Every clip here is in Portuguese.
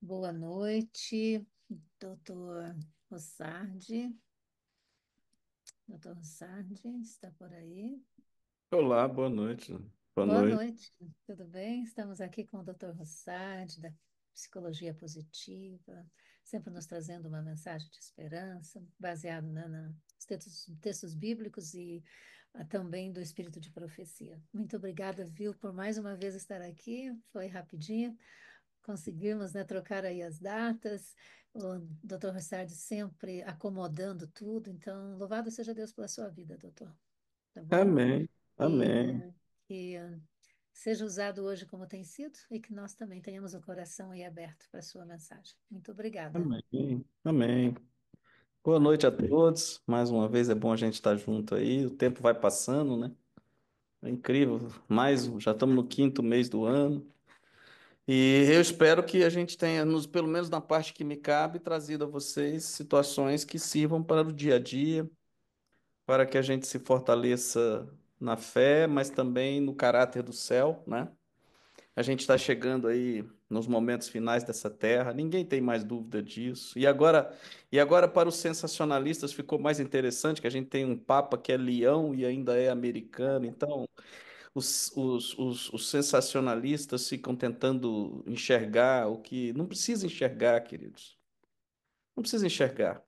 Boa noite, doutor Rossardi. Doutor Rossardi, está por aí? Olá, boa noite. Boa Boa noite. noite, tudo bem? Estamos aqui com o doutor Rossardi, da Psicologia Positiva, sempre nos trazendo uma mensagem de esperança, baseado nos textos bíblicos e também do espírito de profecia. Muito obrigada, viu, por mais uma vez estar aqui. Foi rapidinho. Conseguimos, né, trocar aí as datas, o doutor Rissardi sempre acomodando tudo, então, louvado seja Deus pela sua vida, doutor, tá bom? Amém. Amém. E que seja usado hoje como tem sido e que nós também tenhamos o coração aí aberto para a sua mensagem. Muito obrigada. Amém. Amém. Boa noite a todos. Mais uma vez é bom a gente estar junto aí. O tempo vai passando, né? É incrível. Já estamos no quinto mês do ano. E eu espero que a gente tenha, pelo menos na parte que me cabe, trazido a vocês situações que sirvam para o dia a dia, para que a gente se fortaleça na fé, mas também no caráter do céu, né? A gente está chegando aí nos momentos finais dessa terra, ninguém tem mais dúvida disso. E agora para os sensacionalistas ficou mais interessante que a gente tem um papa que é leão e ainda é americano. Então, os sensacionalistas ficam tentando enxergar o que não precisa enxergar, queridos. Não precisa enxergar.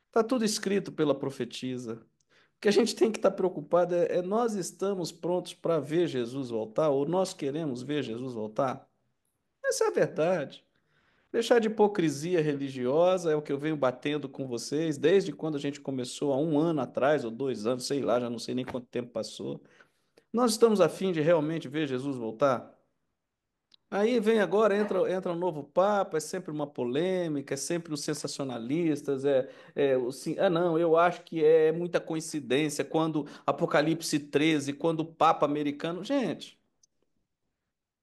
Está tudo escrito pela profetisa. O que a gente tem que estar preocupado é nós estamos prontos para ver Jesus voltar ou nós queremos ver Jesus voltar? Essa é a verdade. Deixar de hipocrisia religiosa é o que eu venho batendo com vocês desde quando a gente começou, há um ano atrás, ou 2 anos, sei lá, já não sei nem quanto tempo passou. Nós estamos a fim de realmente ver Jesus voltar? Aí vem agora, entra um novo Papa, é sempre uma polêmica, é sempre os sensacionalistas, não, eu acho que é muita coincidência quando Apocalipse 13, quando o Papa americano. Gente,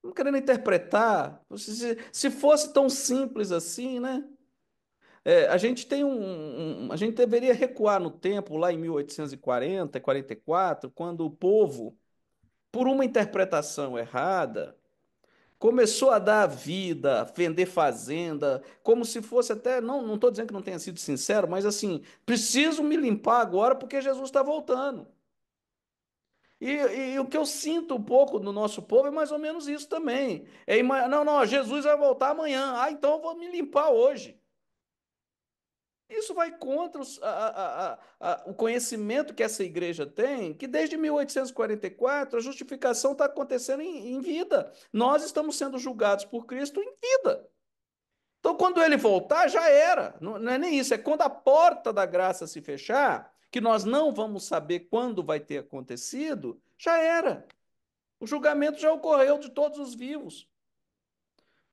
não querendo interpretar, se fosse tão simples assim, né? A gente tem a gente deveria recuar no tempo, lá em 1840, 44, quando o povo, por uma interpretação errada, começou a dar vida, a vender fazenda, como se fosse até, não estou dizendo que não tenha sido sincero, mas assim, preciso me limpar agora porque Jesus está voltando. E o que eu sinto um pouco no nosso povo é mais ou menos isso também. Não, não, Jesus vai voltar amanhã. Ah, então eu vou me limpar hoje. Isso vai contra o conhecimento que essa igreja tem, que desde 1844 a justificação está acontecendo em vida. Nós estamos sendo julgados por Cristo em vida. Então, quando ele voltar, já era. Não é nem isso, é quando a porta da graça se fechar, que nós não vamos saber quando vai ter acontecido, já era. O julgamento já ocorreu de todos os vivos.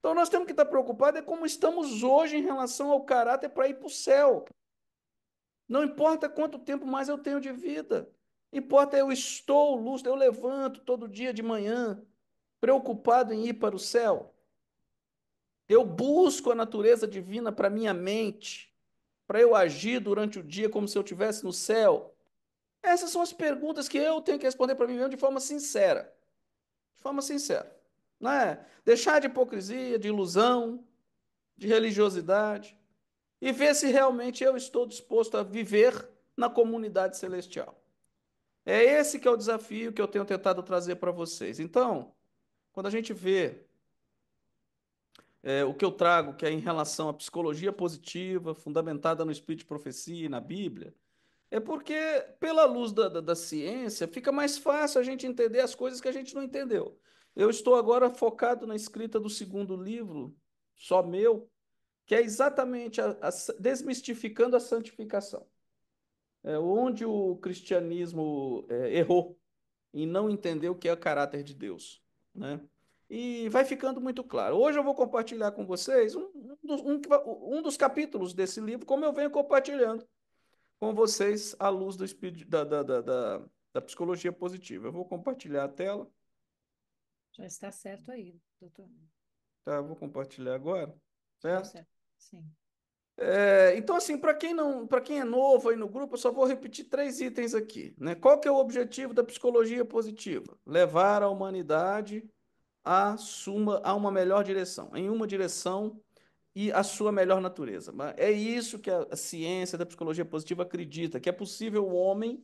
Então, nós temos que estar preocupados é como estamos hoje em relação ao caráter para ir para o céu. Não importa quanto tempo mais eu tenho de vida. Importa eu estou lúcido, eu levanto todo dia de manhã, preocupado em ir para o céu. Eu busco a natureza divina para minha mente, para eu agir durante o dia como se eu estivesse no céu. Essas são as perguntas que eu tenho que responder para mim mesmo de forma sincera. De forma sincera. Não é? Deixar de hipocrisia, de ilusão, de religiosidade e ver se realmente eu estou disposto a viver na comunidade celestial. É esse que é o desafio que eu tenho tentado trazer para vocês. Então, quando a gente vê o que eu trago, que é em relação à psicologia positiva, fundamentada no espírito de profecia e na Bíblia, é porque, pela luz da ciência, fica mais fácil a gente entender as coisas que a gente não entendeu. Eu estou agora focado na escrita do segundo livro, só meu, que é exatamente desmistificando a santificação. Onde o cristianismo errou em não entender o que é o caráter de Deus, né? E vai ficando muito claro. Hoje eu vou compartilhar com vocês um dos capítulos desse livro, como eu venho compartilhando com vocês à luz do espírito da psicologia positiva. Eu vou compartilhar a tela, Já está certo aí, doutor. tá? Eu vou compartilhar agora, Deu certo? certo. Sim. Então, assim, para quem não, para quem é novo aí no grupo, eu só vou repetir 3 itens aqui, né? Qual que é o objetivo da psicologia positiva? Levar a humanidade a uma melhor direção, em uma direção e a sua melhor natureza. É isso que a ciência da psicologia positiva acredita, que é possível o homem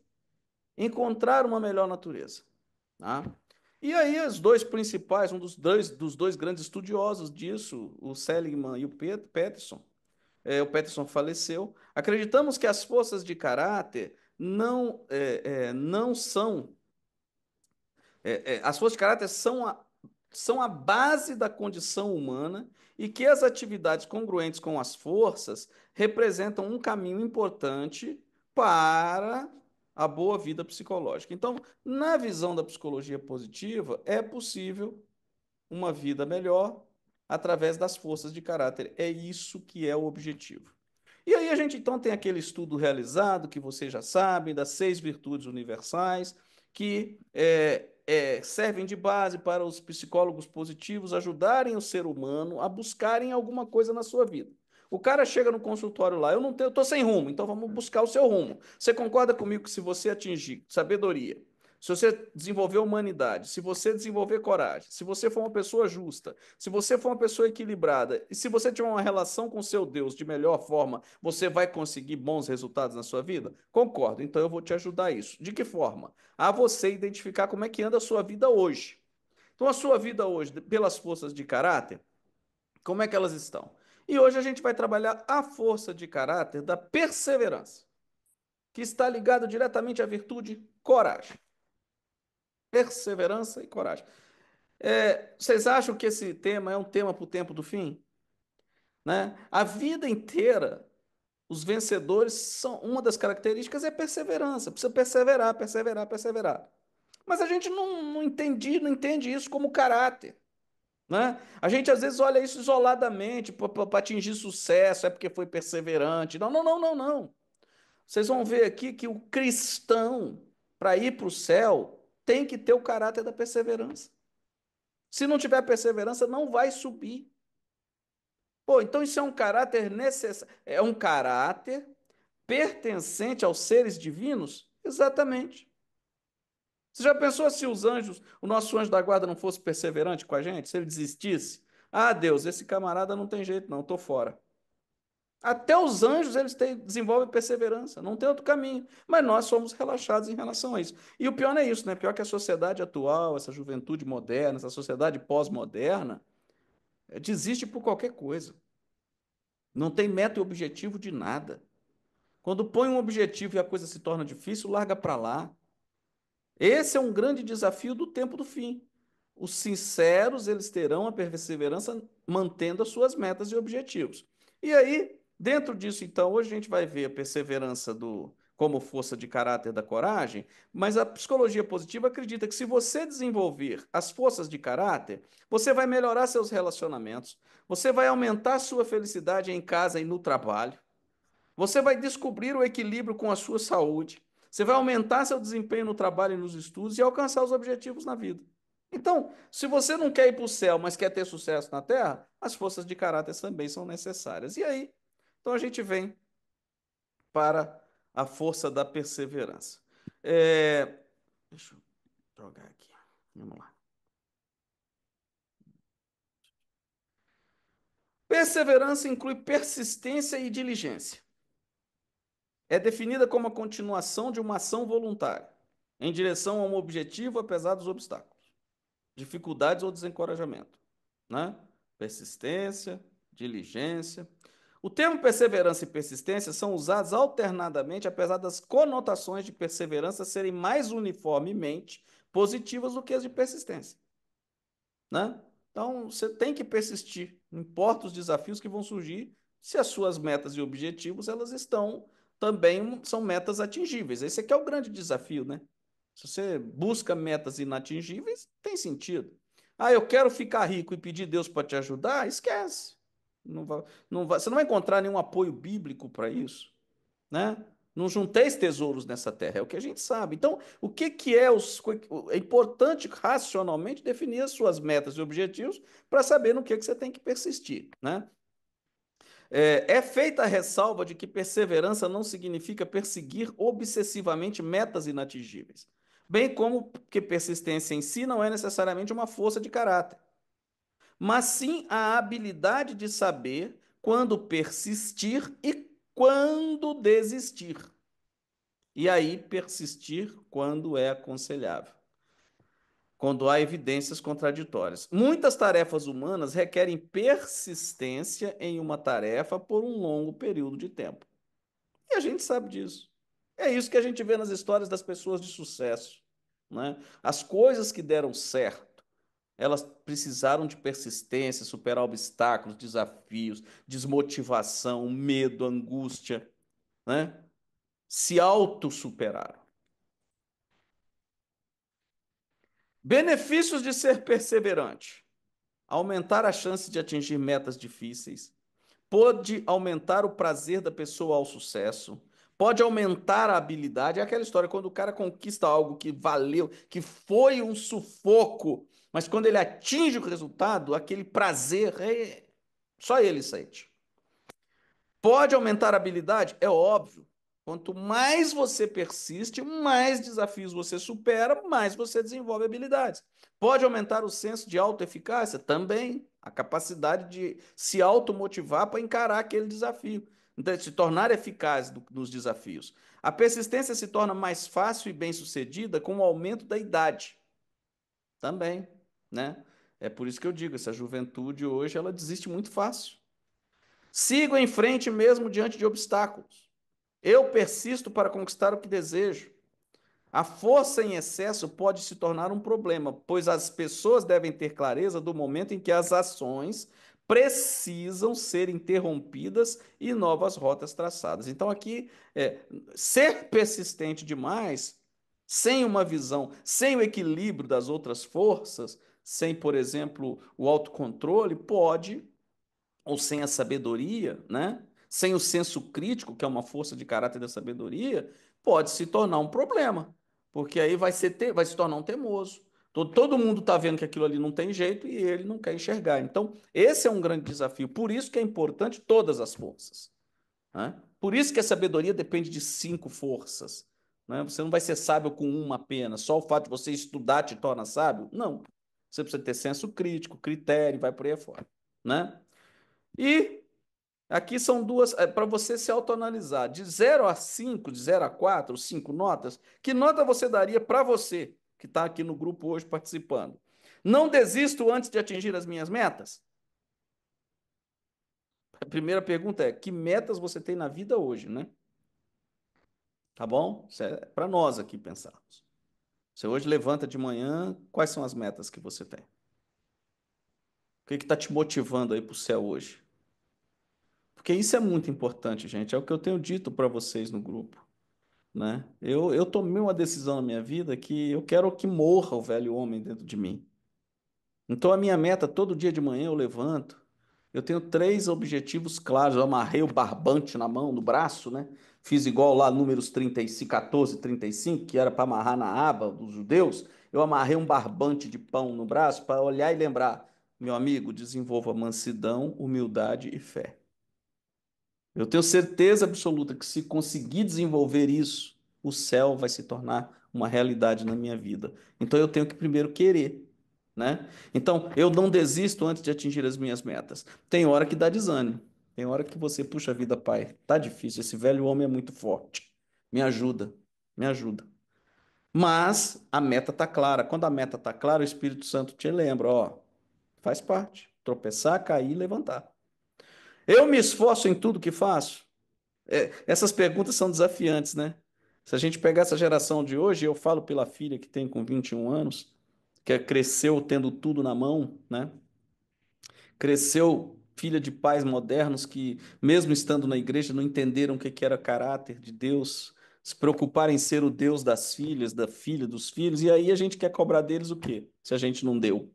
encontrar uma melhor natureza. Tá? E aí, os dois principais, um dos dois grandes estudiosos disso, o Seligman e o Peterson, o Peterson faleceu. Acreditamos que as forças de caráter não são. As forças de caráter são a base da condição humana e que as atividades congruentes com as forças representam um caminho importante para a boa vida psicológica. Então, na visão da psicologia positiva, é possível uma vida melhor através das forças de caráter. É isso que é o objetivo. E aí a gente então tem aquele estudo realizado, que vocês já sabem, das 6 virtudes universais, que servem de base para os psicólogos positivos ajudarem o ser humano a buscarem alguma coisa na sua vida. O cara chega no consultório lá, eu não tenho, eu tô sem rumo, então vamos buscar o seu rumo. Você concorda comigo que se você atingir sabedoria, se você desenvolver humanidade, se você desenvolver coragem, se você for uma pessoa justa, se você for uma pessoa equilibrada e se você tiver uma relação com seu Deus de melhor forma, você vai conseguir bons resultados na sua vida? Concordo, então eu vou te ajudar a isso. De que forma? A você identificar como é que anda a sua vida hoje. Então, a sua vida hoje, pelas forças de caráter, como é que elas estão? E hoje a gente vai trabalhar a força de caráter da perseverança, que está ligado diretamente à virtude coragem. Perseverança e coragem. Vocês acham que esse tema é um tema para o tempo do fim? Né? A vida inteira, os vencedores são uma das características é perseverança. Precisa perseverar, perseverar, perseverar. Mas a gente não entende isso como caráter. Né? A gente às vezes olha isso isoladamente para atingir sucesso, é porque foi perseverante. Não, não, não, não, não. Vocês vão ver aqui que o cristão, para ir para o céu, tem que ter o caráter da perseverança. Se não tiver perseverança, não vai subir. Pô, então isso é um caráter necessário, é um caráter pertencente aos seres divinos? Exatamente. Você já pensou se os anjos, o nosso anjo da guarda não fosse perseverante com a gente, se ele desistisse? Ah, Deus, esse camarada não tem jeito não, tô fora. Até os anjos desenvolvem perseverança, não tem outro caminho. Mas nós somos relaxados em relação a isso. E o pior não é isso, né? Pior que a sociedade atual, essa juventude moderna, essa sociedade pós-moderna, desiste por qualquer coisa. Não tem meta e objetivo de nada. Quando põe um objetivo e a coisa se torna difícil, larga para lá. Esse é um grande desafio do tempo do fim. Os sinceros, eles terão a perseverança mantendo as suas metas e objetivos. E aí, dentro disso, então, hoje a gente vai ver a perseverança como força de caráter da coragem, mas a psicologia positiva acredita que se você desenvolver as forças de caráter, você vai melhorar seus relacionamentos, você vai aumentar a sua felicidade em casa e no trabalho, você vai descobrir o equilíbrio com a sua saúde. Você vai aumentar seu desempenho no trabalho e nos estudos e alcançar os objetivos na vida. Então, se você não quer ir para o céu, mas quer ter sucesso na terra, as forças de caráter também são necessárias. E aí, então a gente vem para a força da perseverança. Deixa eu jogar aqui. Vamos lá. Perseverança inclui persistência e diligência. É definida como a continuação de uma ação voluntária em direção a um objetivo apesar dos obstáculos, dificuldades ou desencorajamento, né? Persistência, diligência. O termo perseverança e persistência são usados alternadamente, apesar das conotações de perseverança serem mais uniformemente positivas do que as de persistência, né? Então, você tem que persistir, não importa os desafios que vão surgir, se as suas metas e objetivos, elas estão também, são metas atingíveis. Esse aqui é o grande desafio, né? Se você busca metas inatingíveis, tem sentido. Ah, eu quero ficar rico e pedir Deus para te ajudar? Esquece. Você não vai encontrar nenhum apoio bíblico para isso, né? Não junteis tesouros nessa terra, é o que a gente sabe. Então, o que que é é importante racionalmente definir as suas metas e objetivos para saber no que você tem que persistir, né? É feita a ressalva de que perseverança não significa perseguir obsessivamente metas inatingíveis, bem como que persistência em si não é necessariamente uma força de caráter, mas sim a habilidade de saber quando persistir e quando desistir. E aí, persistir quando é aconselhável, quando há evidências contraditórias. Muitas tarefas humanas requerem persistência em uma tarefa por um longo período de tempo. E a gente sabe disso. É isso que a gente vê nas histórias das pessoas de sucesso, né? As coisas que deram certo, elas precisaram de persistência, superar obstáculos, desafios, desmotivação, medo, angústia, né? Se autossuperaram. Benefícios de ser perseverante: aumentar a chance de atingir metas difíceis, pode aumentar o prazer da pessoa ao sucesso, pode aumentar a habilidade. É aquela história, quando o cara conquista algo que valeu, que foi um sufoco, mas quando ele atinge o resultado, aquele prazer, só ele sente. Pode aumentar a habilidade? É óbvio. Quanto mais você persiste, mais desafios você supera, mais você desenvolve habilidades. Pode aumentar o senso de autoeficácia? Também. A capacidade de se automotivar para encarar aquele desafio. Então, se tornar eficaz nos desafios. A persistência se torna mais fácil e bem-sucedida com o aumento da idade. Também, né? É por isso que eu digo, essa juventude hoje, ela desiste muito fácil. Sigo em frente mesmo diante de obstáculos. Eu persisto para conquistar o que desejo. A força em excesso pode se tornar um problema, pois as pessoas devem ter clareza do momento em que as ações precisam ser interrompidas e novas rotas traçadas. Então, aqui, ser persistente demais, sem uma visão, sem o equilíbrio das outras forças, sem, por exemplo, o autocontrole, pode ou sem a sabedoria, né? Sem o senso crítico, que é uma força de caráter da sabedoria, pode se tornar um problema, porque aí vai se tornar um teimoso. Todo mundo está vendo que aquilo ali não tem jeito e ele não quer enxergar. Então, esse é um grande desafio. Por isso que é importante todas as forças, né? Por isso que a sabedoria depende de 5 forças, né? Você não vai ser sábio com uma apenas. Só o fato de você estudar te torna sábio? Não. Você precisa ter senso crítico, critério, vai por aí afora, né? E aqui são duas, para você se autoanalisar, de 0 a 5, de 0 a 4, 5 notas, que nota você daria para você, que está aqui no grupo hoje participando? Não desisto antes de atingir as minhas metas? A primeira pergunta é, que metas você tem na vida hoje, né? Tá bom? Isso é para nós aqui pensarmos. Você hoje levanta de manhã, quais são as metas que você tem? O que está te motivando aí para o céu hoje? Porque isso é muito importante, gente. É o que eu tenho dito para vocês no grupo, né? Eu tomei uma decisão na minha vida que eu quero que morra o velho homem dentro de mim. Então a minha meta, todo dia de manhã eu levanto, eu tenho 3 objetivos claros. Eu amarrei o barbante na mão, no braço, né? Fiz igual lá números 35, 14, 35, que era para amarrar na aba dos judeus. Eu amarrei um barbante de pão no braço para olhar e lembrar, meu amigo, desenvolva mansidão, humildade e fé. Eu tenho certeza absoluta que se conseguir desenvolver isso, o céu vai se tornar uma realidade na minha vida. Então eu tenho que primeiro querer, né? Então eu não desisto antes de atingir as minhas metas. Tem hora que dá desânimo. Tem hora que você, puxa vida, pai, tá difícil, esse velho homem é muito forte. Me ajuda, me ajuda. Mas a meta tá clara. Quando a meta tá clara, o Espírito Santo te lembra, ó, faz parte. Tropeçar, cair e levantar. Eu me esforço em tudo que faço. Essas perguntas são desafiantes, né? Se a gente pegar essa geração de hoje, eu falo pela filha que tem com 21 anos, que cresceu tendo tudo na mão, né? Cresceu filha de pais modernos que, mesmo estando na igreja, não entenderam o que era caráter de Deus, se preocuparem em ser o Deus das filhas, da filha, dos filhos, e aí a gente quer cobrar deles o quê? Se a gente não deu.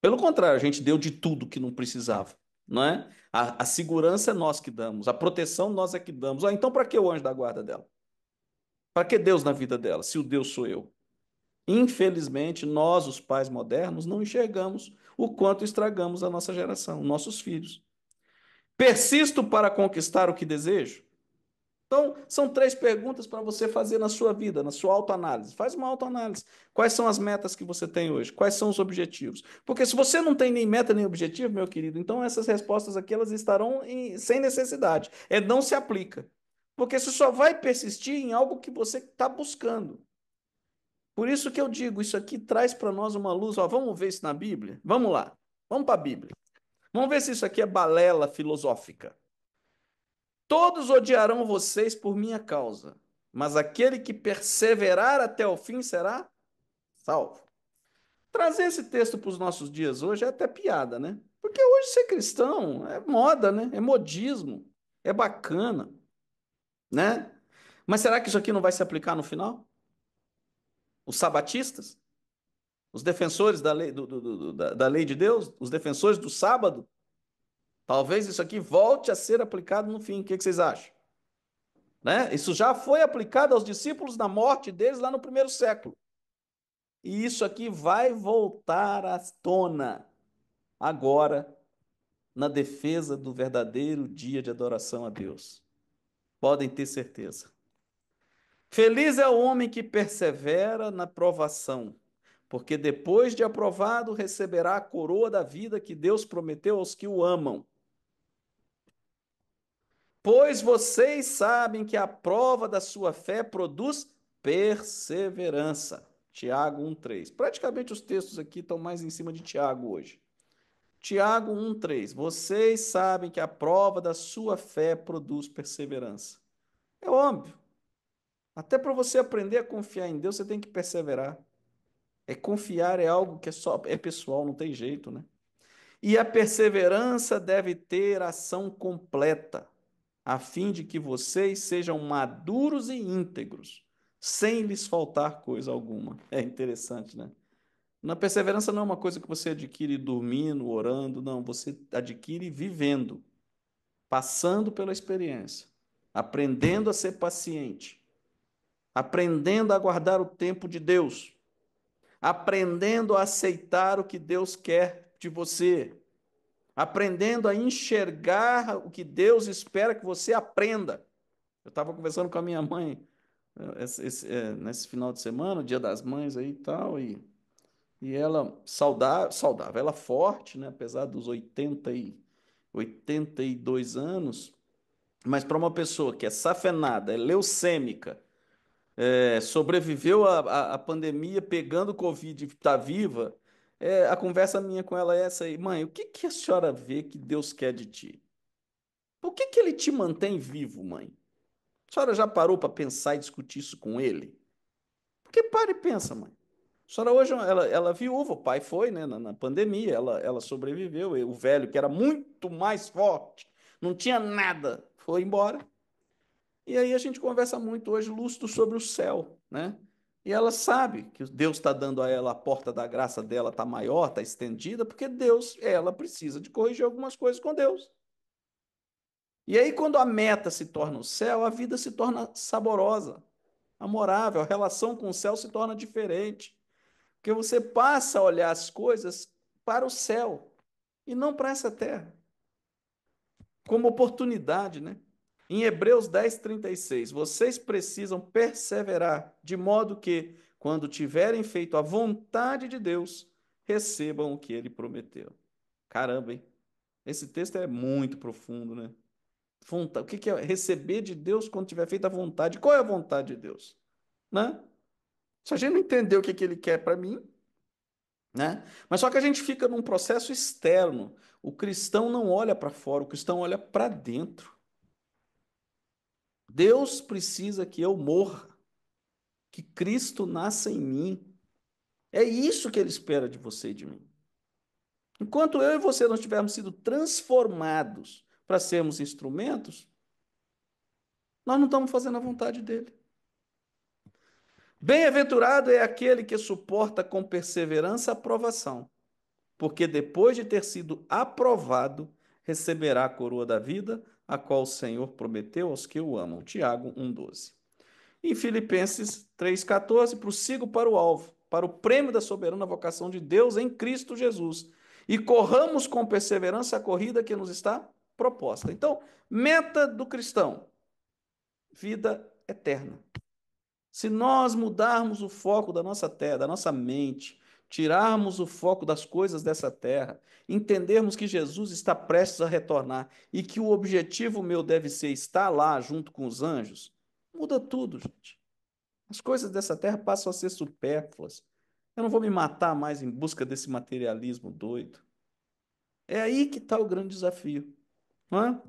Pelo contrário, a gente deu de tudo que não precisava, não é? A segurança é nós que damos, a proteção nós é que damos. Ah, então, para que o anjo da guarda dela? Para que Deus na vida dela, se o Deus sou eu? Infelizmente, nós, os pais modernos, não enxergamos o quanto estragamos a nossa geração, nossos filhos. Persisto para conquistar o que desejo? Então, são três perguntas para você fazer na sua vida, na sua autoanálise. Faz uma autoanálise. Quais são as metas que você tem hoje? Quais são os objetivos? Porque se você não tem nem meta nem objetivo, meu querido, então essas respostas aqui elas estarão sem necessidade. É não se aplica. Porque você só vai persistir em algo que você está buscando. Por isso que eu digo, isso aqui traz para nós uma luz. Ó, vamos ver isso na Bíblia? Vamos lá. Vamos para a Bíblia. Vamos ver se isso aqui é balela filosófica. Todos odiarão vocês por minha causa, mas aquele que perseverar até o fim será salvo. Trazer esse texto para os nossos dias hoje é até piada, né? Porque hoje ser cristão é moda, né? É modismo, é bacana, né? Mas será que isso aqui não vai se aplicar no final? Os sabatistas, os defensores da lei, da lei de Deus, os defensores do sábado, talvez isso aqui volte a ser aplicado no fim. O que vocês acham? Né? Isso já foi aplicado aos discípulos na morte deles lá no primeiro século. E isso aqui vai voltar à tona agora na defesa do verdadeiro dia de adoração a Deus. Podem ter certeza. Feliz é o homem que persevera na provação, porque depois de aprovado receberá a coroa da vida que Deus prometeu aos que o amam. Pois vocês sabem que a prova da sua fé produz perseverança. Tiago 1:3. Praticamente os textos aqui estão mais em cima de Tiago hoje. Tiago 1:3. Vocês sabem que a prova da sua fé produz perseverança. É óbvio. Até para você aprender a confiar em Deus, você tem que perseverar. É confiar é algo que é pessoal, não tem jeito, né? E a perseverança deve ter ação completa, a fim de que vocês sejam maduros e íntegros, sem lhes faltar coisa alguma. É interessante, né? Na perseverança não é uma coisa que você adquire dormindo, orando, não, você adquire vivendo, passando pela experiência, aprendendo a ser paciente, aprendendo a guardar o tempo de Deus, aprendendo a aceitar o que Deus quer de você, aprendendo a enxergar o que Deus espera que você aprenda. Eu estava conversando com a minha mãe nesse final de semana, o Dia das Mães aí e tal, e ela saudável, ela forte, né, apesar dos 82 anos, mas para uma pessoa que é safenada, é leucêmica, sobreviveu à pandemia pegando Covid e está viva, a conversa minha com ela é essa aí: mãe, o que que a senhora vê que Deus quer de ti? Por que que ele te mantém vivo, mãe? A senhora já parou para pensar e discutir isso com ele? Porque para e pensa, mãe. A senhora hoje, ela viúva, o pai foi, né, na pandemia, ela sobreviveu, e o velho, que era muito mais forte, não tinha nada, foi embora. E aí a gente conversa muito hoje, lúcido, sobre o céu, né? E ela sabe que Deus está dando a ela, a porta da graça dela está maior, está estendida, porque ela precisa de corrigir algumas coisas com Deus. E aí, quando a meta se torna o céu, a vida se torna saborosa, amorável, a relação com o céu se torna diferente. Porque você passa a olhar as coisas para o céu e não para essa terra, como oportunidade, né? Em Hebreus 10:36, vocês precisam perseverar, de modo que, quando tiverem feito a vontade de Deus, recebam o que ele prometeu. Caramba, hein? Esse texto é muito profundo, né? O que é receber de Deus quando tiver feito a vontade? Qual é a vontade de Deus? Né? Se a gente não entender o que ele quer para mim, né? Mas só que a gente fica num processo externo. O cristão não olha para fora, o cristão olha para dentro. Deus precisa que eu morra, que Cristo nasça em mim. É isso que ele espera de você e de mim. Enquanto eu e você não tivermos sido transformados para sermos instrumentos, nós não estamos fazendo a vontade dele. Bem-aventurado é aquele que suporta com perseverança a provação, porque depois de ter sido aprovado, receberá a coroa da vida, a qual o Senhor prometeu aos que o amam. Tiago 1:12. Em Filipenses 3:14, prossigo para o alvo, para o prêmio da soberana vocação de Deus em Cristo Jesus, e corramos com perseverança a corrida que nos está proposta. Então, meta do cristão: vida eterna. Se nós mudarmos o foco da nossa terra, da nossa mente, tirarmos o foco das coisas dessa terra, entendermos que Jesus está prestes a retornar e que o objetivo meu deve ser estar lá junto com os anjos, muda tudo, gente. As coisas dessa terra passam a ser supérfluas. Eu não vou me matar mais em busca desse materialismo doido. É aí que está o grande desafio. Não é?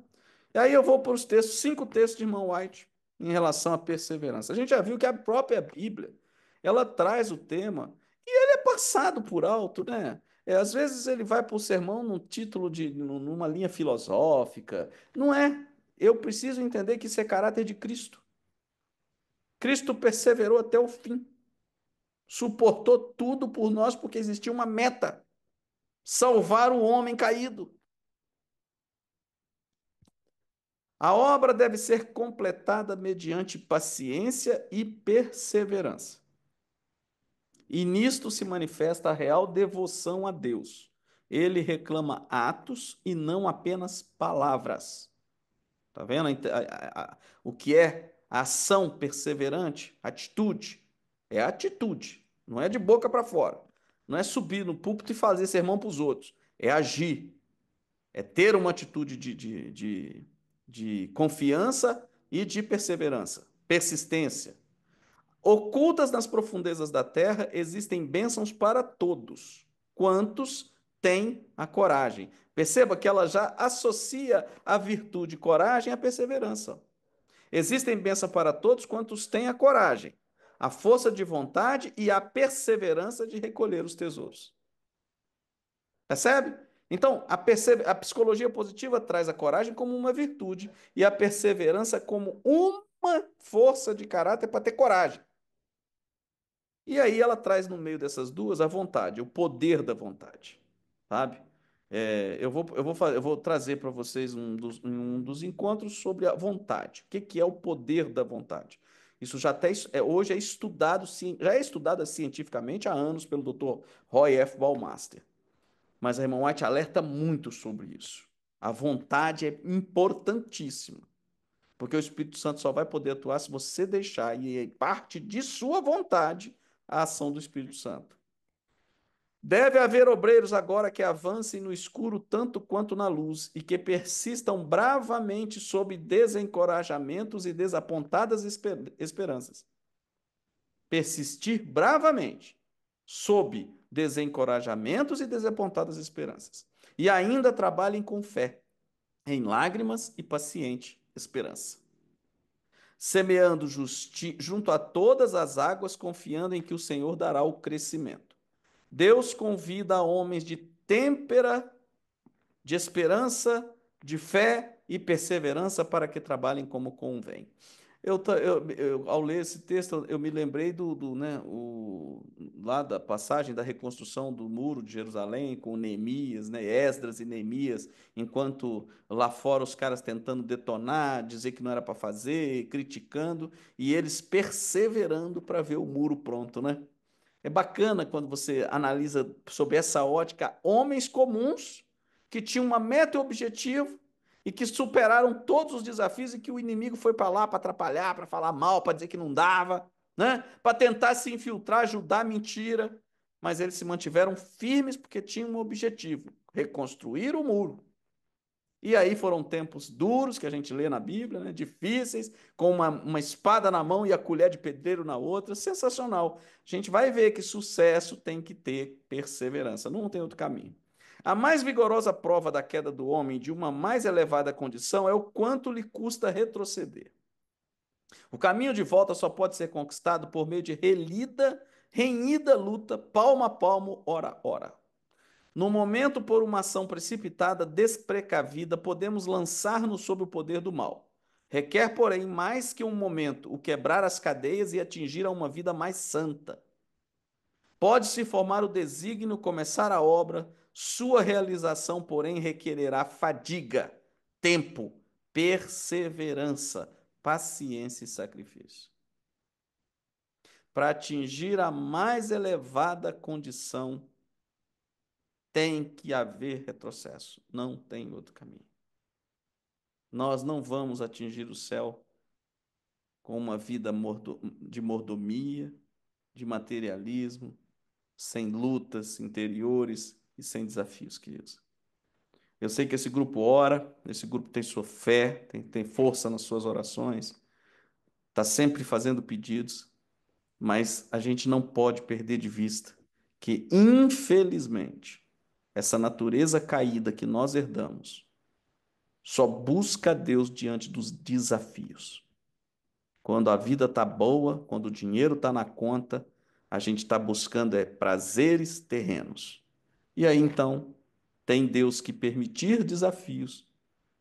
E aí eu vou para os textos, 5 textos de irmão White em relação à perseverança. A gente já viu que a própria Bíblia, ela traz o tema e ele é passado por alto, né? Às vezes ele vai para o sermão num título numa linha filosófica. Não é. Eu preciso entender que isso é caráter de Cristo. Cristo perseverou até o fim, suportou tudo por nós porque existia uma meta: salvar o homem caído. A obra deve ser completada mediante paciência e perseverança. E nisto se manifesta a real devoção a Deus. Ele reclama atos e não apenas palavras. Tá vendo o que é a ação perseverante? Atitude. É atitude. Não é de boca para fora. Não é subir no púlpito e fazer sermão para os outros. É agir. É ter uma atitude de confiança e de perseverança, persistência. Ocultas nas profundezas da terra existem bênçãos para todos, quantos têm a coragem. Perceba que ela já associa a virtude coragem à perseverança. Existem bênçãos para todos quantos têm a coragem, a força de vontade e a perseverança de recolher os tesouros. Percebe? Então, a psicologia positiva traz a coragem como uma virtude e a perseverança como uma força de caráter para ter coragem. E aí ela traz no meio dessas duas a vontade, o poder da vontade, sabe? Eu vou trazer para vocês um dos encontros sobre a vontade. O que, que é o poder da vontade? Isso já até, hoje é estudado, já é estudado cientificamente há anos pelo Dr. Roy F. Baumeister. Mas a irmã White alerta muito sobre isso. A vontade é importantíssima, porque o Espírito Santo só vai poder atuar se você deixar, e é parte de sua vontade, a ação do Espírito Santo. Deve haver obreiros agora que avancem no escuro tanto quanto na luz e que persistam bravamente sob desencorajamentos e desapontadas esperanças. Persistir bravamente sob desencorajamentos e desapontadas esperanças. E ainda trabalhem com fé, em lágrimas e paciente esperança. Semeando junto a todas as águas, confiando em que o Senhor dará o crescimento. Deus convida homens de têmpera, de esperança, de fé e perseverança para que trabalhem como convém. Ao ler esse texto, eu me lembrei lá da passagem da reconstrução do muro de Jerusalém com Neemias, né, Esdras e Neemias, enquanto lá fora os caras tentando detonar, dizer que não era para fazer, criticando, e eles perseverando para ver o muro pronto, né? É bacana quando você analisa sob essa ótica homens comuns que tinham uma meta e objetivo e que superaram todos os desafios e que o inimigo foi para lá para atrapalhar, para falar mal, para dizer que não dava, né? Para tentar se infiltrar, ajudar a mentira. Mas eles se mantiveram firmes porque tinham um objetivo: reconstruir o muro. E aí foram tempos duros que a gente lê na Bíblia, né? Difíceis, com uma espada na mão e a colher de pedreiro na outra. Sensacional. A gente vai ver que sucesso tem que ter perseverança, não tem outro caminho. A mais vigorosa prova da queda do homem de uma mais elevada condição é o quanto lhe custa retroceder. O caminho de volta só pode ser conquistado por meio de renhida luta, palmo a palmo, hora a hora. No momento, por uma ação precipitada, desprecavida, podemos lançar-nos sob o poder do mal. Requer, porém, mais que um momento, o quebrar as cadeias e atingir a uma vida mais santa. Pode-se formar o desígnio, começar a obra, sua realização, porém, requererá fadiga, tempo, perseverança, paciência e sacrifício. Para atingir a mais elevada condição, tem que haver retrocesso. Não tem outro caminho. Nós não vamos atingir o céu com uma vida de mordomia, de materialismo, sem lutas interiores e sem desafios, queridos. Eu sei que esse grupo ora, esse grupo tem sua fé, tem força nas suas orações, está sempre fazendo pedidos, mas a gente não pode perder de vista que, infelizmente, essa natureza caída que nós herdamos só busca a Deus diante dos desafios. Quando a vida está boa, quando o dinheiro está na conta, a gente está buscando prazeres terrenos. E aí então tem Deus que permitir desafios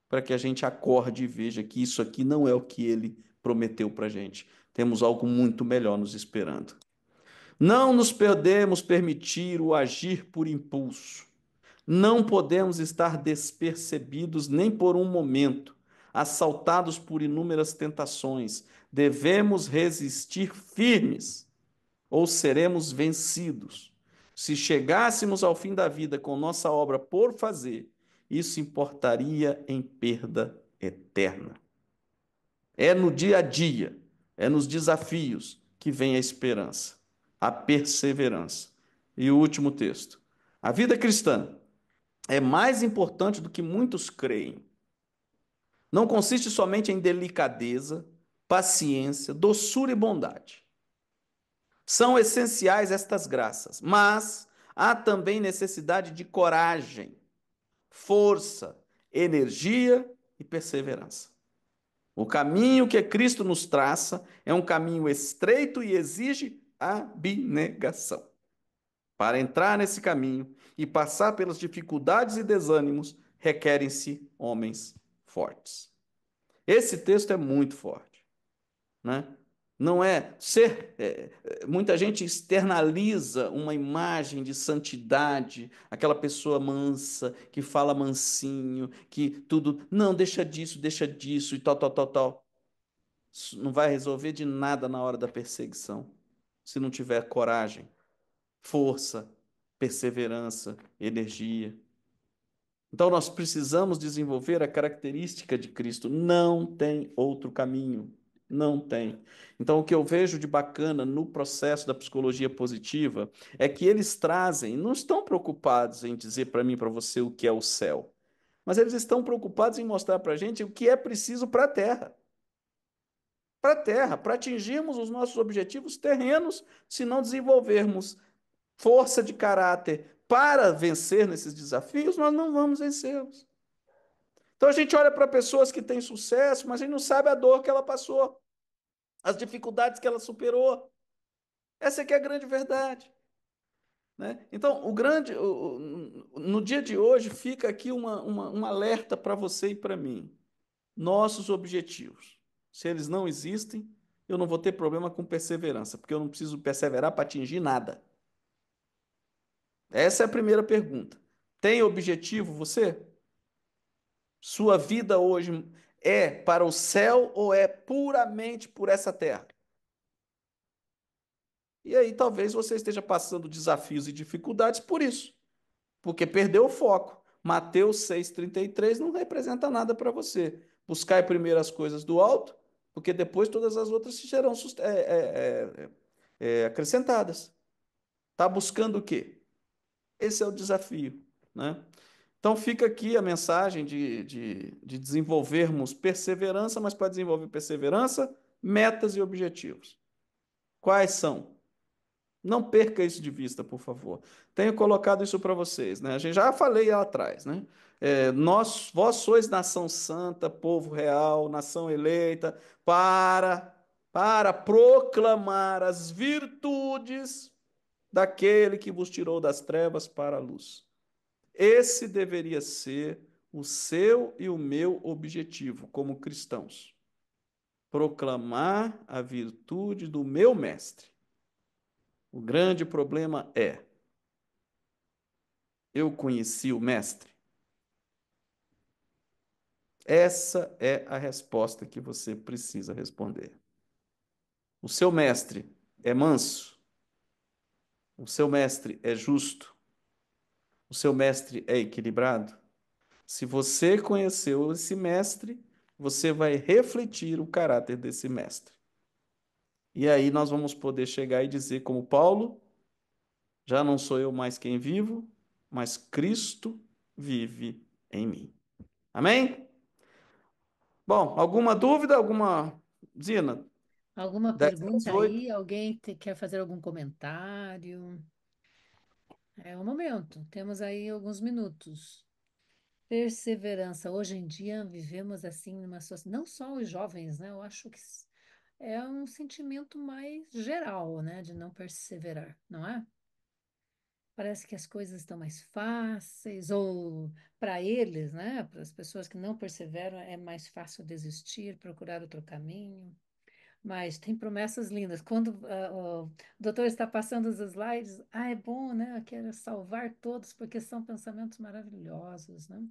para que a gente acorde e veja que isso aqui não é o que Ele prometeu para a gente. Temos algo muito melhor nos esperando. Não nos podemos permitir o agir por impulso. Não podemos estar despercebidos nem por um momento, assaltados por inúmeras tentações. Devemos resistir firmes, ou seremos vencidos. Se chegássemos ao fim da vida com nossa obra por fazer, isso importaria em perda eterna. É no dia a dia, é nos desafios que vem a esperança, a perseverança. E o último texto. A vida cristã é mais importante do que muitos creem. Não consiste somente em delicadeza, paciência, doçura e bondade. São essenciais estas graças, mas há também necessidade de coragem, força, energia e perseverança. O caminho que Cristo nos traça é um caminho estreito e exige abnegação. Para entrar nesse caminho e passar pelas dificuldades e desânimos, requerem-se homens fortes. Esse texto é muito forte, né? Não é ser. Muita gente externaliza uma imagem de santidade, aquela pessoa mansa, que fala mansinho, que tudo. Não, deixa disso e tal, tal, tal, tal. Isso não vai resolver de nada na hora da perseguição, se não tiver coragem, força, perseverança, energia. Então nós precisamos desenvolver a característica de Cristo. Não tem outro caminho. Não tem. Então, o que eu vejo de bacana no processo da psicologia positiva é que eles trazem, não estão preocupados em dizer para mim, para você, o que é o céu, mas eles estão preocupados em mostrar para a gente o que é preciso para a terra. Para a terra, para atingirmos os nossos objetivos terrenos, se não desenvolvermos força de caráter para vencer nesses desafios, nós não vamos vencê-los. Então a gente olha para pessoas que têm sucesso, mas a gente não sabe a dor que ela passou, as dificuldades que ela superou. Essa é que é a grande verdade, né? Então, no dia de hoje, fica aqui um alerta para você e para mim. Nossos objetivos. Se eles não existem, eu não vou ter problema com perseverança, porque eu não preciso perseverar para atingir nada. Essa é a primeira pergunta. Tem objetivo você? Sua vida hoje é para o céu ou é puramente por essa terra? E aí talvez você esteja passando desafios e dificuldades por isso, porque perdeu o foco. Mateus 6,33 não representa nada para você. Buscai primeiro as coisas do alto, porque depois todas as outras serão acrescentadas. Está buscando o quê? Esse é o desafio, né? Então fica aqui a mensagem de desenvolvermos perseverança, mas para desenvolver perseverança, metas e objetivos. Quais são? Não perca isso de vista, por favor. Tenho colocado isso para vocês, né? A gente já falei lá atrás, né? Vós sois nação santa, povo real, nação eleita, para proclamar as virtudes daquele que vos tirou das trevas para a luz. Esse deveria ser o seu e o meu objetivo como cristãos. Proclamar a virtude do meu mestre. O grande problema é: eu conheci o mestre? Essa é a resposta que você precisa responder. O seu mestre é manso? O seu mestre é justo? O seu mestre é equilibrado? Se você conheceu esse mestre, você vai refletir o caráter desse mestre. E aí nós vamos poder chegar e dizer, como Paulo, já não sou eu mais quem vivo, mas Cristo vive em mim. Amém? Bom, alguma dúvida? Alguma. Zina, Alguma 10 para as pergunta 8. aí? Alguém quer fazer algum comentário? É o momento. Temos aí alguns minutos. Perseverança. Hoje em dia vivemos assim numa sociedade, não só os jovens, né? Eu acho que é um sentimento mais geral, né? De não perseverar, não é? Parece que as coisas estão mais fáceis, ou para eles, né? Para as pessoas que não perseveram, é mais fácil desistir, procurar outro caminho. Mas tem promessas lindas. Quando o doutor está passando os slides, é bom, né? Eu quero salvar todos, porque são pensamentos maravilhosos, né?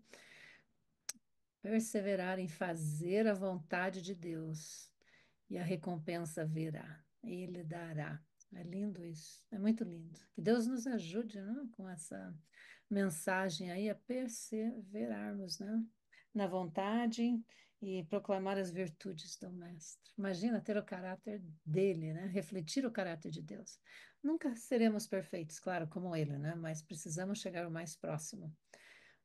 Perseverar em fazer a vontade de Deus, e a recompensa virá, Ele dará. É lindo isso, é muito lindo. Que Deus nos ajude, né, com essa mensagem aí a perseverarmos, né, na vontade e proclamar as virtudes do Mestre. Imagina ter o caráter dele, né, refletir o caráter de Deus. Nunca seremos perfeitos, claro, como ele, né, mas precisamos chegar o mais próximo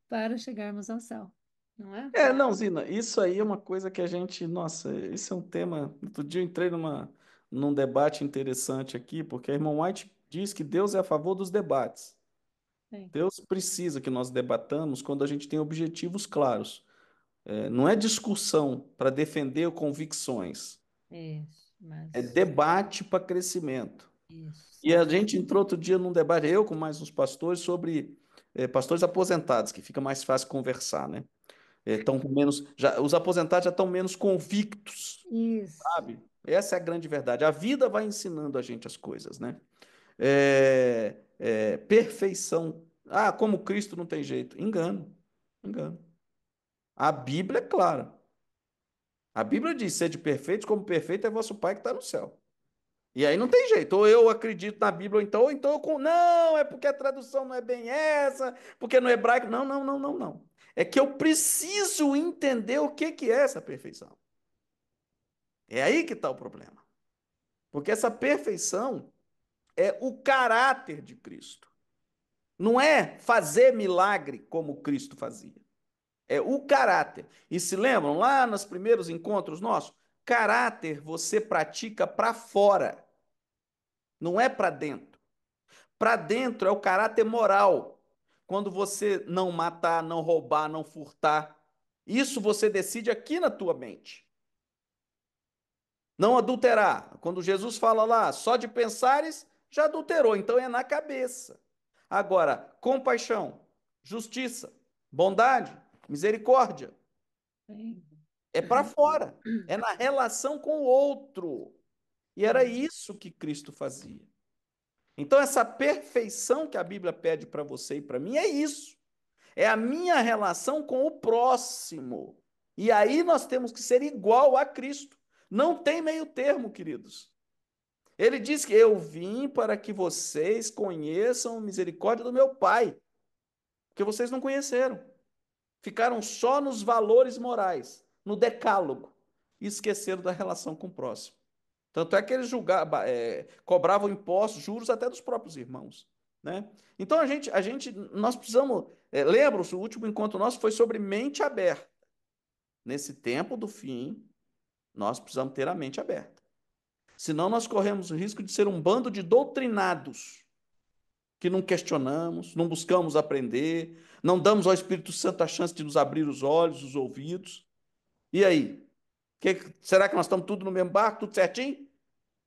para chegarmos ao céu, não é? Não, Zina, isso aí é uma coisa que a gente. Nossa, isso é um tema. Outro dia eu entrei num debate interessante aqui, porque a irmã White diz que Deus é a favor dos debates. Sim, Deus precisa que nós debatamos quando a gente tem objetivos claros. Não é discussão para defender convicções, isso, é mas debate para crescimento. isso, E a sim. gente entrou outro dia num debate, eu com mais uns pastores, sobre pastores aposentados, que fica mais fácil conversar, né? Estão com menos, os aposentados já estão menos convictos, Isso, sabe? Essa é a grande verdade. A vida vai ensinando a gente as coisas, né? Perfeição. Ah, como Cristo não tem jeito. Engano, engano. A Bíblia é clara. A Bíblia diz: sede perfeitos, como perfeito é vosso Pai que está no céu. E aí não tem jeito. Ou eu acredito na Bíblia, ou então eu. Não, é porque a tradução não é bem essa, porque no hebraico. Não, não, não, não, não. É que eu preciso entender o que que é essa perfeição. É aí que está o problema. Porque essa perfeição é o caráter de Cristo. Não é fazer milagre como Cristo fazia. É o caráter. E se lembram lá nos primeiros encontros nossos? Caráter você pratica para fora, não é para dentro. Para dentro é o caráter moral. Quando você não matar, não roubar, não furtar, isso você decide aqui na tua mente. Não adulterar. Quando Jesus fala lá, só de pensares, já adulterou, então é na cabeça. Agora, compaixão, justiça, bondade, misericórdia, sim. é para fora, é na relação com o outro. E era Sim, isso que Cristo fazia. Então, essa perfeição que a Bíblia pede para você e para mim é isso. É a minha relação com o próximo. E aí nós temos que ser igual a Cristo. Não tem meio termo, queridos. Ele diz que eu vim para que vocês conheçam a misericórdia do meu Pai, porque vocês não conheceram. Ficaram só nos valores morais, no decálogo, e esqueceram da relação com o próximo. Tanto é que eles cobravam impostos, juros até dos próprios irmãos, né? Então nós precisamos, lembra-se, o último encontro nosso foi sobre mente aberta. Nesse tempo do fim, nós precisamos ter a mente aberta. Senão nós corremos o risco de ser um bando de doutrinados, que não questionamos, não buscamos aprender, não damos ao Espírito Santo a chance de nos abrir os olhos, os ouvidos. E aí? Será que nós estamos tudo no mesmo barco, tudo certinho?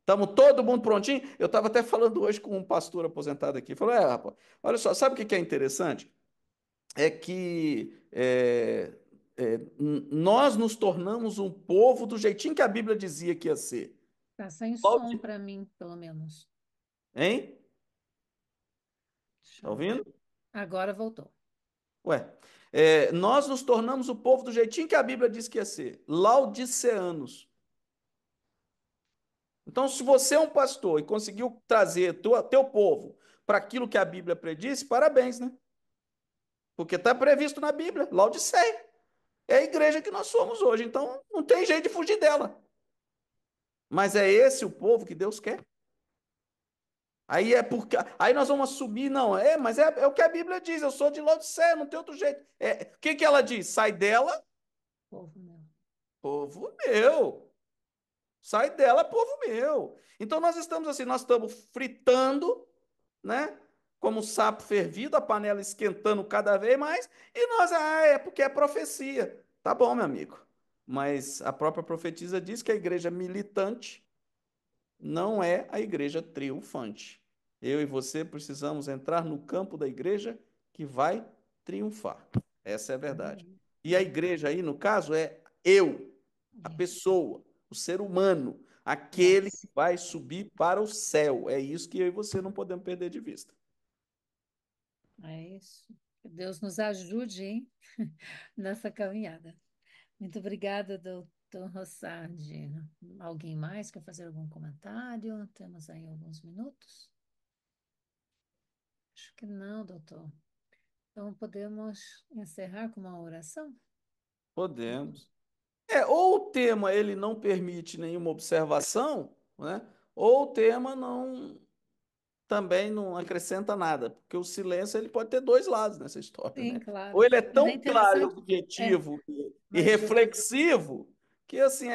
Estamos todo mundo prontinho? Eu estava até falando hoje com um pastor aposentado aqui. Falou: rapaz, olha só, sabe o que é interessante? É que nós nos tornamos um povo do jeitinho que a Bíblia dizia que ia ser. tá sem Logo som para mim, pelo menos. Hein? Deixa Tá eu ver. ouvindo? Agora voltou. Ué. Nós nos tornamos o povo do jeitinho que a Bíblia diz que ia ser. Laodiceanos. Então, se você é um pastor e conseguiu trazer teu povo para aquilo que a Bíblia prediz, parabéns, né? Porque está previsto na Bíblia, Laodiceia. É a igreja que nós somos hoje, então não tem jeito de fugir dela. Mas é esse o povo que Deus quer? Aí é porque. Aí nós vamos assumir, não, mas é o que a Bíblia diz, eu sou de Laodiceia, não tem outro jeito. O que que ela diz? Sai dela, Povo meu. povo meu. Sai dela, povo meu. Então nós estamos assim, nós estamos fritando, né? Como sapo fervido, a panela esquentando cada vez mais, e nós, é porque é profecia. Tá bom, meu amigo. Mas a própria profetisa diz que a igreja militante não é a igreja triunfante. Eu e você precisamos entrar no campo da igreja que vai triunfar. Essa é a verdade. Amém. E a igreja aí, no caso, é eu, a Isso. pessoa, o ser humano, aquele que Nós. vai subir para o céu. É isso que eu e você não podemos perder de vista. É isso. Que Deus nos ajude, hein, nessa caminhada. Muito obrigada, doutor Rossardi. Alguém mais quer fazer algum comentário? Temos aí alguns minutos? Acho que não, doutor. Então, podemos encerrar com uma oração? Podemos. Ou o tema ele não permite nenhuma observação, né? Ou o tema não também não acrescenta nada, porque o silêncio ele pode ter dois lados nessa história, Sim, né? claro. Ou ele é Mas é tão claro, e interessante. É, objetivo e mas reflexivo que assim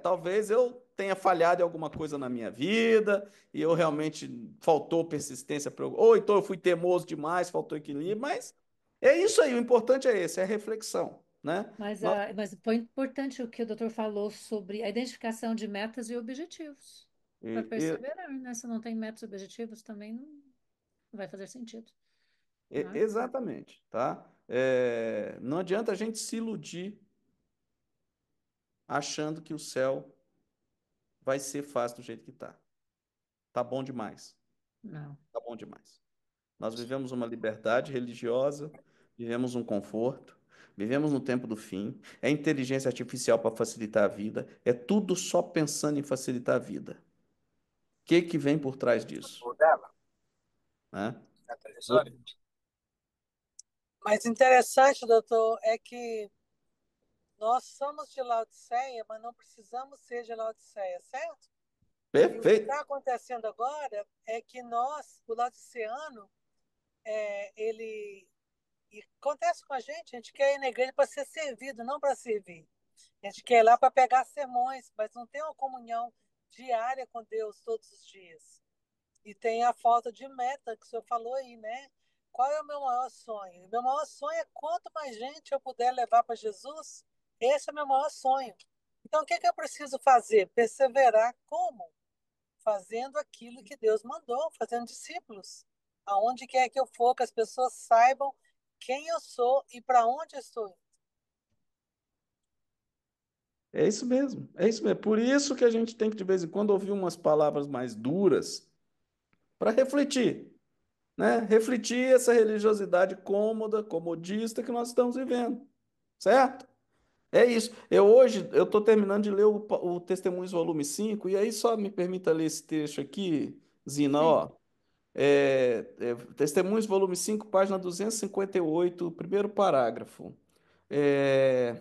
talvez eu tenha falhado em alguma coisa na minha vida e eu realmente faltou persistência para ou então eu fui teimoso demais, faltou equilíbrio, mas é isso aí, o importante é esse, é a reflexão, né? Nós- mas foi importante o que o doutor falou sobre a identificação de metas e objetivos para e- e- perseverar, né? Se não tem metas e objetivos, também não vai fazer sentido, né? exatamente, tá? Não adianta a gente se iludir achando que o céu vai ser fácil do jeito que tá. Tá bom demais. Não. Tá bom demais. Nós vivemos uma liberdade religiosa, vivemos um conforto, vivemos no tempo do fim. É inteligência artificial para facilitar a vida. É tudo só pensando em facilitar a vida. O que que vem por trás disso? O dela, Né? a televisória. Mas interessante, doutor, é que nós somos de Laodiceia, mas não precisamos ser de Laodiceia, certo? E o que Perfeito. está acontecendo agora é que nós, o laodiceano, ele e acontece com a gente quer ir na igreja para ser servido, não para servir. A gente quer ir lá para pegar sermões, mas não tem uma comunhão diária com Deus todos os dias. E tem a falta de meta que o senhor falou aí, né? Qual é o meu maior sonho? O meu maior sonho é quanto mais gente eu puder levar para Jesus, esse é o meu maior sonho. Então, o que é que eu preciso fazer? Perseverar como? Fazendo aquilo que Deus mandou, fazendo discípulos. Aonde quer que eu for, que as pessoas saibam quem eu sou e para onde eu estou indo. É isso mesmo. É isso mesmo. Por isso que a gente tem que, de vez em quando, ouvir umas palavras mais duras para refletir, né? Refletir essa religiosidade cômoda, comodista que nós estamos vivendo, certo? É isso. Eu estou terminando de ler o Testemunhos volume 5 e aí só me permita ler esse trecho aqui, Zina, Sim. ó. Testemunhos volume 5 página 258 primeiro parágrafo. É,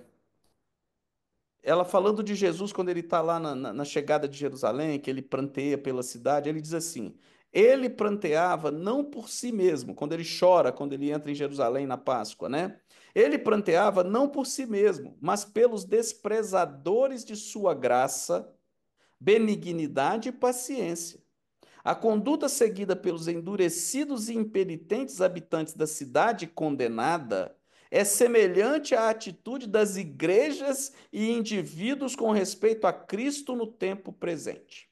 ela falando de Jesus quando ele está lá na chegada de Jerusalém, que ele pranteia pela cidade, ele diz assim: ele pranteava não por si mesmo, quando ele chora, quando ele entra em Jerusalém na Páscoa, né? Ele pranteava não por si mesmo, mas pelos desprezadores de sua graça, benignidade e paciência. A conduta seguida pelos endurecidos e impenitentes habitantes da cidade condenada é semelhante à atitude das igrejas e indivíduos com respeito a Cristo no tempo presente.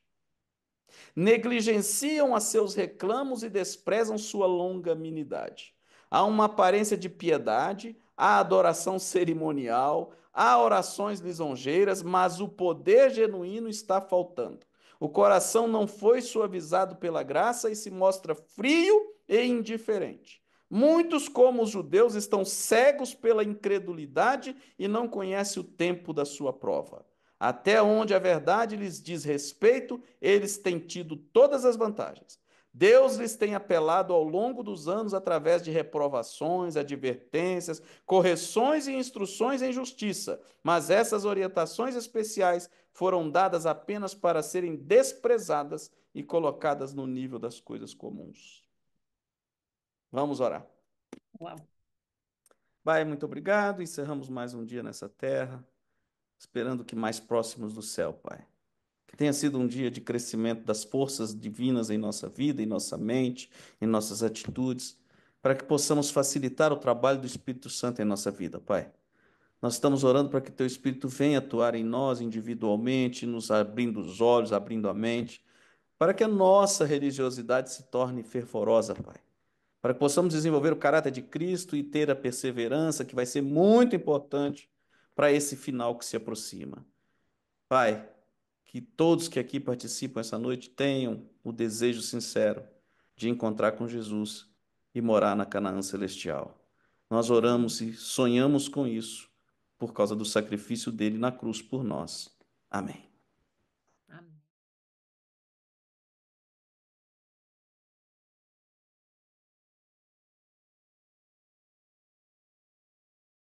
Negligenciam a seus reclamos e desprezam sua longanimidade. Há uma aparência de piedade, há adoração cerimonial, há orações lisonjeiras, mas o poder genuíno está faltando. O coração não foi suavizado pela graça e se mostra frio e indiferente. Muitos, como os judeus, estão cegos pela incredulidade e não conhecem o tempo da sua prova. Até onde a verdade lhes diz respeito, eles têm tido todas as vantagens. Deus lhes tem apelado ao longo dos anos através de reprovações, advertências, correções e instruções em justiça, mas essas orientações especiais foram dadas apenas para serem desprezadas e colocadas no nível das coisas comuns. Vamos orar. Uau. Pai, muito obrigado. Encerramos mais um dia nessa terra, esperando que mais próximos do céu, Pai. Que tenha sido um dia de crescimento das forças divinas em nossa vida, em nossa mente, em nossas atitudes, para que possamos facilitar o trabalho do Espírito Santo em nossa vida, Pai. Nós estamos orando para que Teu Espírito venha atuar em nós individualmente, nos abrindo os olhos, abrindo a mente, para que a nossa religiosidade se torne fervorosa, Pai. Para que possamos desenvolver o caráter de Cristo e ter a perseverança que vai ser muito importante para esse final que se aproxima. Pai, que todos que aqui participam essa noite tenham o desejo sincero de encontrar com Jesus e morar na Canaã celestial. Nós oramos e sonhamos com isso por causa do sacrifício dele na cruz por nós. Amém.